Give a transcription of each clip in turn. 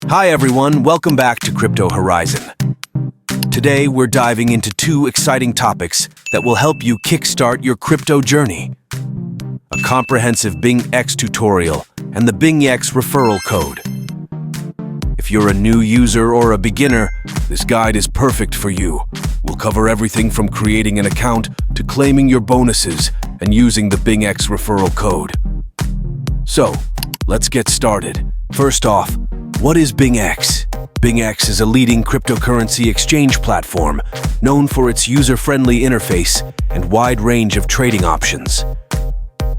Hi everyone, welcome back to Crypto Horizon. Today we're diving into two exciting topics that will help you kickstart your crypto journey. A comprehensive BingX tutorial and the BingX referral code. If you're a new user or a beginner, this guide is perfect for you. We'll cover everything from creating an account to claiming your bonuses and using the BingX referral code. So, let's get started. First off, what is BingX? BingX is a leading cryptocurrency exchange platform known for its user-friendly interface and wide range of trading options.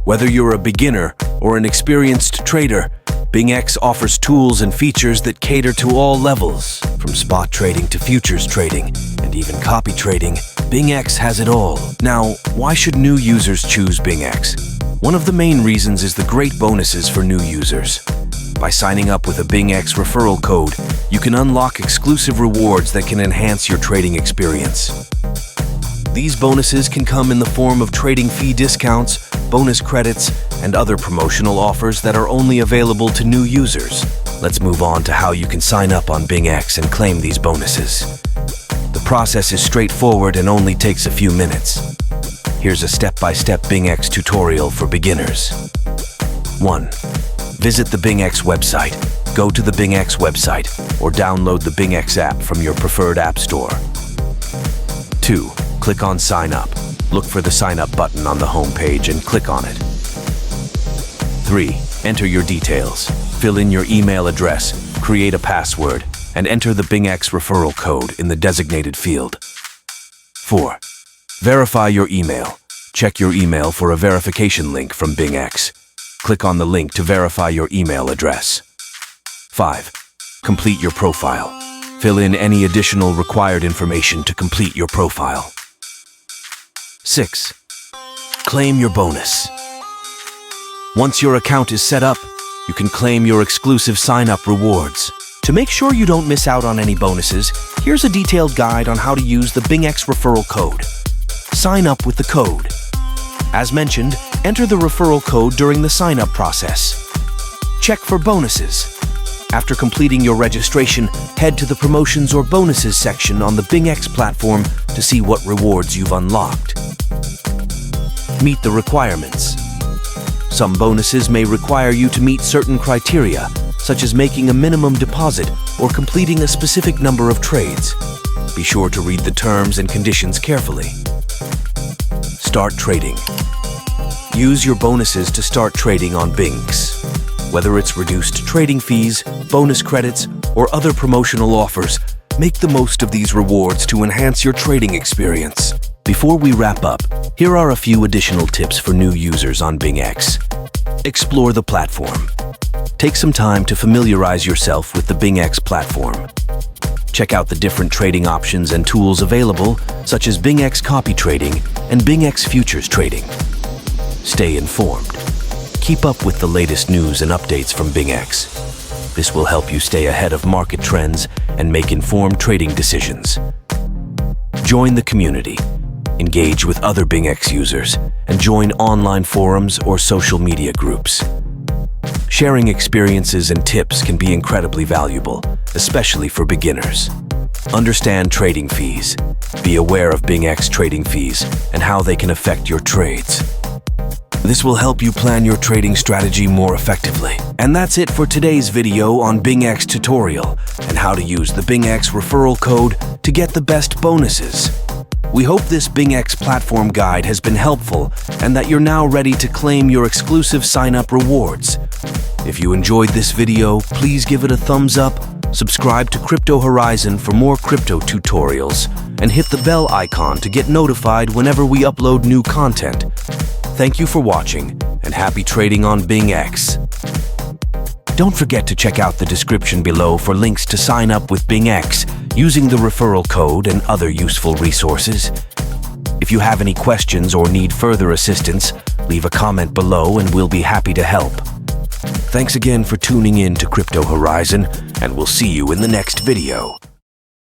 Whether you're a beginner or an experienced trader, BingX offers tools and features that cater to all levels. From spot trading to futures trading, and even copy trading, BingX has it all. Now, why should new users choose BingX? One of the main reasons is the great bonuses for new users. By signing up with a BingX referral code, you can unlock exclusive rewards that can enhance your trading experience. These bonuses can come in the form of trading fee discounts, bonus credits, and other promotional offers that are only available to new users. Let's move on to how you can sign up on BingX and claim these bonuses. The process is straightforward and only takes a few minutes. Here's a step-by-step BingX tutorial for beginners. 1. Visit the BingX website. Go to the BingX website or download the BingX app from your preferred app store. 2. Click on Sign Up. Look for the Sign Up button on the home page and click on it. 3. Enter your details. Fill in your email address, create a password, and enter the BingX referral code in the designated field. 4. Verify your email. Check your email for a verification link from BingX. Click on the link to verify your email address. 5. Complete your profile. Fill in any additional required information to complete your profile. 6. Claim your bonus. Once your account is set up, you can claim your exclusive sign-up rewards. To make sure you don't miss out on any bonuses, here's a detailed guide on how to use the BingX referral code. Sign up with the code. As mentioned, enter the referral code during the sign-up process. Check for bonuses. After completing your registration, head to the Promotions or Bonuses section on the BingX platform to see what rewards you've unlocked. Meet the requirements. Some bonuses may require you to meet certain criteria, such as making a minimum deposit or completing a specific number of trades. Be sure to read the terms and conditions carefully. Start trading. Use your bonuses to start trading on BingX. Whether it's reduced trading fees, bonus credits, or other promotional offers, make the most of these rewards to enhance your trading experience. Before we wrap up, here are a few additional tips for new users on BingX. Explore the platform. Take some time to familiarize yourself with the BingX platform. Check out the different trading options and tools available, such as BingX copy trading and BingX futures trading. Stay informed. Keep up with the latest news and updates from BingX. This will help you stay ahead of market trends and make informed trading decisions. Join the community. Engage with other BingX users and join online forums or social media groups. Sharing experiences and tips can be incredibly valuable, especially for beginners. Understand trading fees. Be aware of BingX trading fees and how they can affect your trades. This will help you plan your trading strategy more effectively. And that's it for today's video on BingX tutorial and how to use the BingX referral code to get the best bonuses. We hope this BingX platform guide has been helpful and that you're now ready to claim your exclusive sign-up rewards. If you enjoyed this video, please give it a thumbs up, subscribe to Crypto Horizon for more crypto tutorials, and hit the bell icon to get notified whenever we upload new content. Thank you for watching, and happy trading on BingX. Don't forget to check out the description below for links to sign up with BingX using the referral code and other useful resources. If you have any questions or need further assistance, leave a comment below and we'll be happy to help. Thanks again for tuning in to Crypto Horizon, and we'll see you in the next video.